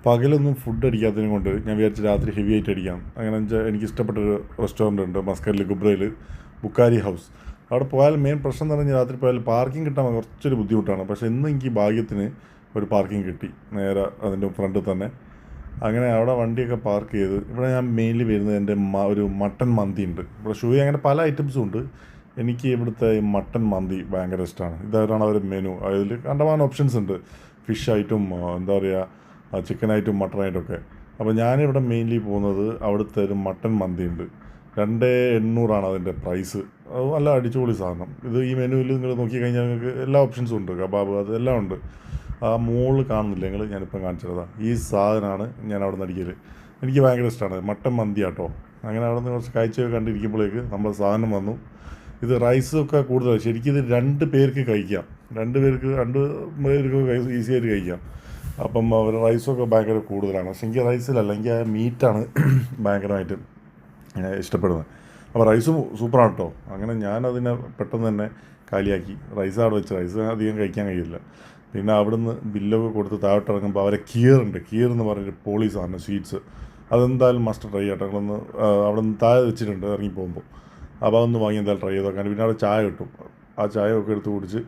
പകലൊന്നും ഫുഡ് അടിക്കാത്തതിനെ കൊണ്ട് ഞാൻ വിചാരിച്ച് രാത്രി ഹെവി ആയിട്ട് അടിക്കാം. അങ്ങനെ വെച്ചാൽ എനിക്ക് ഇഷ്ടപ്പെട്ടൊരു റെസ്റ്റോറൻ്റ് ഉണ്ട് മസ്കറ്റിൽ ഗുബ്രയിൽ, ബുക്കാരി ഹൗസ്. അവിടെ പോയാൽ മെയിൻ പ്രശ്നം എന്ന് പറഞ്ഞാൽ രാത്രി പോയാൽ പാർക്കിംഗ് കിട്ടാൻ കുറച്ചൊരു ബുദ്ധിമുട്ടാണ്. പക്ഷേ ഇന്ന് എനിക്ക് ഭാഗ്യത്തിന് ഒരു പാർക്കിംഗ് കിട്ടി നേരെ അതിൻ്റെ ഫ്രണ്ടിൽ തന്നെ. അങ്ങനെ അവിടെ വണ്ടിയൊക്കെ പാർക്ക് ചെയ്ത് ഇവിടെ ഞാൻ മെയിൻലി വരുന്നത് എൻ്റെ ഒരു മട്ടൻ മന്തി ഉണ്ട് ഇവിടെ. അങ്ങനെ പല ഐറ്റംസും ഉണ്ട്. എനിക്ക് ഇവിടുത്തെ ഈ മട്ടൻ മന്തി ഭയങ്കര ഇഷ്ടമാണ്. ഇതാണ് അവർ മെനു. അതിൽ കണ്ടമാനം ഓപ്ഷൻസ് ഉണ്ട്. ഫിഷ് ആയിട്ടും എന്താ പറയുക, ചിക്കനായിട്ടും മട്ടനായിട്ടും ഒക്കെ. അപ്പോൾ ഞാനിവിടെ മെയിൻലി പോകുന്നത് അവിടുത്തെ ഒരു മട്ടൻ മന്തി ഉണ്ട്. 2,800 അതിൻ്റെ പ്രൈസ്. അത് നല്ല അടിച്ചുപൊളി സാധനം. ഇത് ഈ മെനുവിൽ നിങ്ങൾ നോക്കിക്കഴിഞ്ഞാൽ നിങ്ങൾക്ക് എല്ലാ ഓപ്ഷൻസും ഉണ്ട്. കബാബ് അതെല്ലാം ഉണ്ട്. ആ മുകളിൽ കാണുന്നില്ല നിങ്ങൾ, ഞാനിപ്പം കാണിച്ചതാണ്. ഈ സാധനമാണ് ഞാൻ അവിടെ നിന്ന് അടിക്കൽ. എനിക്ക് ഭയങ്കര ഇഷ്ടമാണ് മട്ടൻ മന്തി കേട്ടോ. അങ്ങനെ അവിടെ നിന്ന് കുറച്ച് കാഴ്ചയൊക്കെ കണ്ടിരിക്കുമ്പോഴേക്ക് നമ്മുടെ സാധനം വന്നു. ഇത് റൈസൊക്കെ കൂടുതലാണ്. ശരിക്കും ഇത് 2 പേർക്ക് കഴിക്കാം. 2 പേർക്ക് ഈസി ആയിട്ട് കഴിക്കാം. അപ്പം അവർ റൈസൊക്കെ ഭയങ്കര കൂടുതലാണ്. പക്ഷെ എനിക്ക് റൈസിലല്ല, എനിക്ക് ആ മീറ്റാണ് ഭയങ്കരമായിട്ട് ഇഷ്ടപ്പെടുന്നത്. അപ്പോൾ റൈസ് സൂപ്പറാണ് കേട്ടോ. അങ്ങനെ ഞാനതിനെ പെട്ടെന്ന് തന്നെ കാലിയാക്കി. റൈസ് അവിടെ വെച്ച് റൈസ് അധികം കഴിക്കാൻ കഴിയില്ല. പിന്നെ അവിടുന്ന് ബില്ലൊക്കെ കൊടുത്ത് താഴോട്ടിറങ്ങുമ്പോൾ അവരെ കീർ എന്ന് പറഞ്ഞൊരു പോളി സാധനം സ്വീറ്റ്സ്, അതെന്തായാലും മസ്റ്റ് ട്രൈ ചെയ്യട്ടെ. ഞങ്ങളൊന്ന് അവിടെ നിന്ന് താഴെ വെച്ചിട്ടുണ്ട് ഇറങ്ങി പോകുമ്പോൾ. അപ്പോൾ അതൊന്ന് വാങ്ങി എന്തായാലും ട്രൈ ചെയ്ത് നോക്കാൻ. പിന്നെ അവിടെ ചായ കിട്ടും. ആ ചായ ഒക്കെ എടുത്ത് കുടിച്ച്